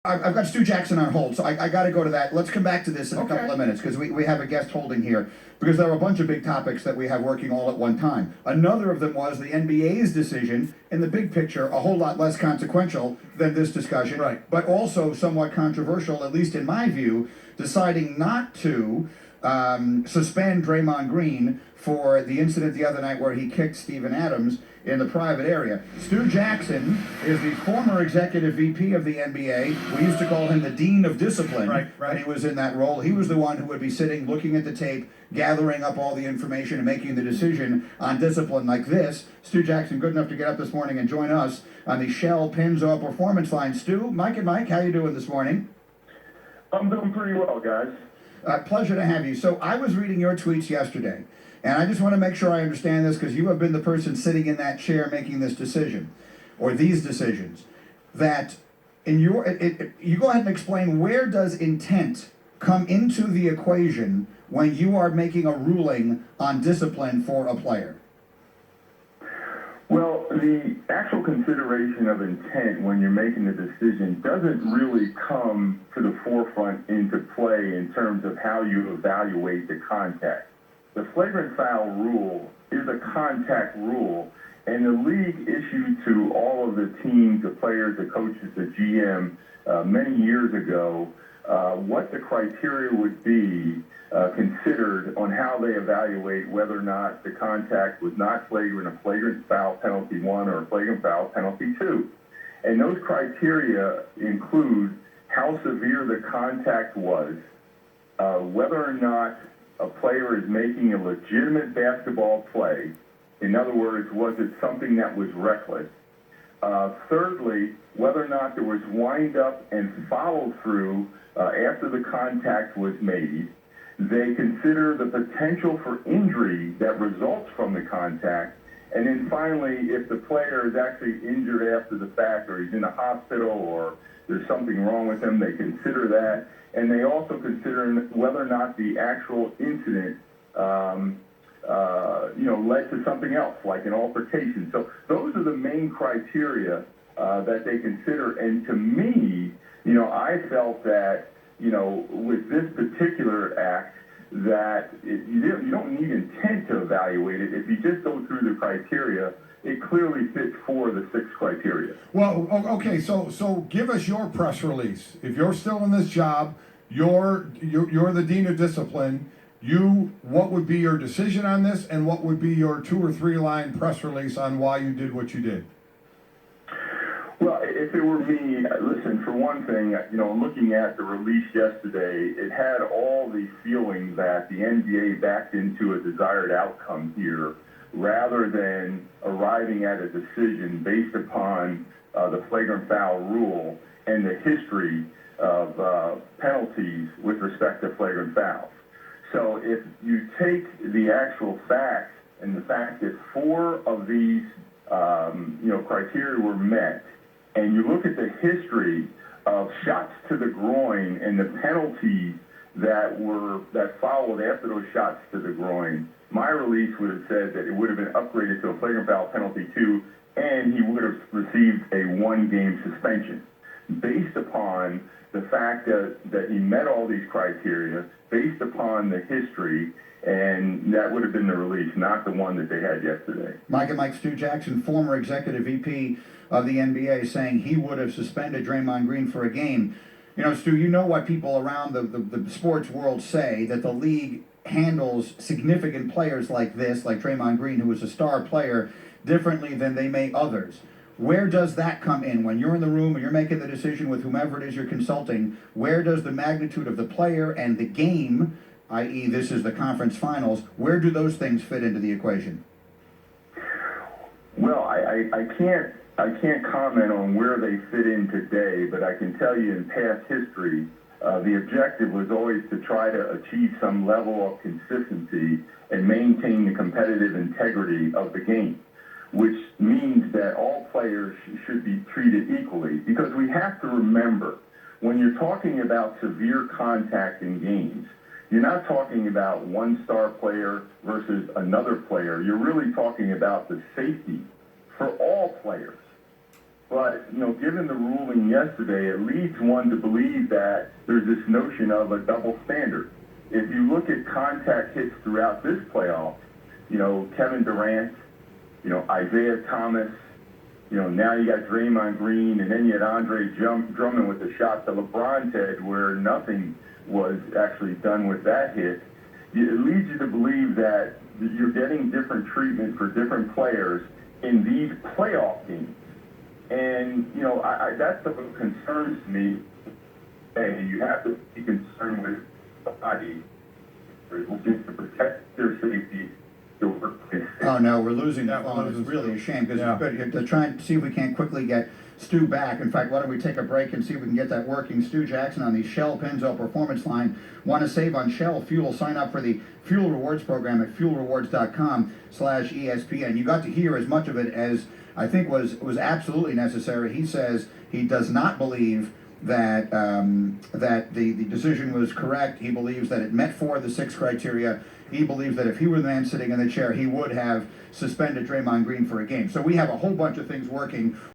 I've got Stu Jackson on hold, so I got to go to that. Let's come back to this in a Okay. couple of minutes because we have a guest holding here because there are a bunch of big topics that we have working all at one time. Another of them was the NBA's decision, in the big picture, a whole lot less consequential than this discussion, Right. but also somewhat controversial, at least in my view, deciding not to suspend Draymond Green for the incident the other night where he kicked Steven Adams in the private area. Stu Jackson is the former executive VP of the NBA. We used to call him the Dean of Discipline when he was in that role. He was the one who would be sitting, looking at the tape, gathering up all the information and making the decision on discipline like this. Stu Jackson, good enough to get up this morning and join us on the Shell Pennzoil Performance Line. Stu, Mike and Mike, how you doing this morning? I'm doing pretty well, guys. Pleasure to have you. So I was reading your tweets yesterday, and I just want to make sure I understand this because you have been the person sitting in that chair making this decision, or these decisions, that in your, you go ahead and explain, where does intent come into the equation when you are making a ruling on discipline for a player? Well, the actual consideration of intent when you're making the decision doesn't really come to the forefront into play in terms of how you evaluate the contact. The flagrant foul rule is a contact rule, and the league issued to all of the teams, the players, the coaches, the GM, many years ago, what the criteria would be considered on how they evaluate whether or not the contact was not flagrant, a flagrant foul penalty 1 or a flagrant foul penalty 2. And those criteria include how severe the contact was, whether or not a player is making a legitimate basketball play. In other words, was it something that was reckless? Thirdly, whether or not there was wind up and follow through after the contact was made. They consider the potential for injury that results from the contact. And then finally, if the player is actually injured after the fact, or he's in a hospital, or there's something wrong with him, they consider that. And they also consider whether or not the actual incident led to something else, like an altercation. So those are the main criteria that they consider. And to me, I felt that, with this particular act, that you don't need intent to evaluate it. If you just go through the criteria, it clearly fits 4 of the 6 criteria. Well, okay, so give us your press release. If you're still in this job, you're the Dean of Discipline. What would be your decision on this, and what would be your 2 or 3 line press release on why you did what you did? Well, if it were me, listen, for one thing, looking at the release yesterday, it had all the feeling that the NBA backed into a desired outcome here rather than arriving at a decision based upon the flagrant foul rule and the history of penalties with respect to flagrant fouls. So if you take the actual facts and the fact that 4 of these, criteria were met, and you look at the history of shots to the groin and the penalties that followed after those shots to the groin, my release would have said that it would have been upgraded to a flagrant foul penalty 2, and he would have received a 1-game suspension based upon the fact that he met all these criteria, based upon the history, and that would have been the release, not the one that they had yesterday. Mike and Mike, Stu Jackson, former executive VP of the NBA, saying he would have suspended Draymond Green for a game. Stu, you know what people around the sports world say, that the league handles significant players like this, like Draymond Green, who is a star player, differently than they may others. Where does that come in? When you're in the room and you're making the decision with whomever it is you're consulting, where does the magnitude of the player and the game, i.e. this is the conference finals, where do those things fit into the equation? Well, I can't comment on where they fit in today, but I can tell you in past history, the objective was always to try to achieve some level of consistency and maintain the competitive integrity of the game, which means that all players should be treated equally. Because we have to remember, when you're talking about severe contact in games, you're not talking about one star player versus another player. You're really talking about the safety for all players. But, given the ruling yesterday, it leads one to believe that there's this notion of a double standard. If you look at contact hits throughout this playoff, Kevin Durant, Isaiah Thomas, now you got Draymond Green, and then you had Andre Drummond with the shot to LeBron's head where nothing was actually done with that hit. It leads you to believe that you're getting different treatment for different players in these playoff games. And, that's what concerns me. And you have to be concerned with the body to protect their safety. Oh no, we're losing the Yeah, phone. we're It's losing really a shame because Yeah. to try and see if we can't quickly get Stu back. In fact, why don't we take a break and see if we can get that working? Stu Jackson on the Shell Pennzoil Performance Line. Want to save on Shell fuel? Sign up for the Fuel Rewards program at fuelrewards.com/ESPN. You got to hear as much of it as I think was absolutely necessary. He says he does not believe that that the decision was correct. He believes that it met 4 of the 6 criteria. He believes that if he were the man sitting in the chair, he would have suspended Draymond Green for a game. So we have a whole bunch of things working.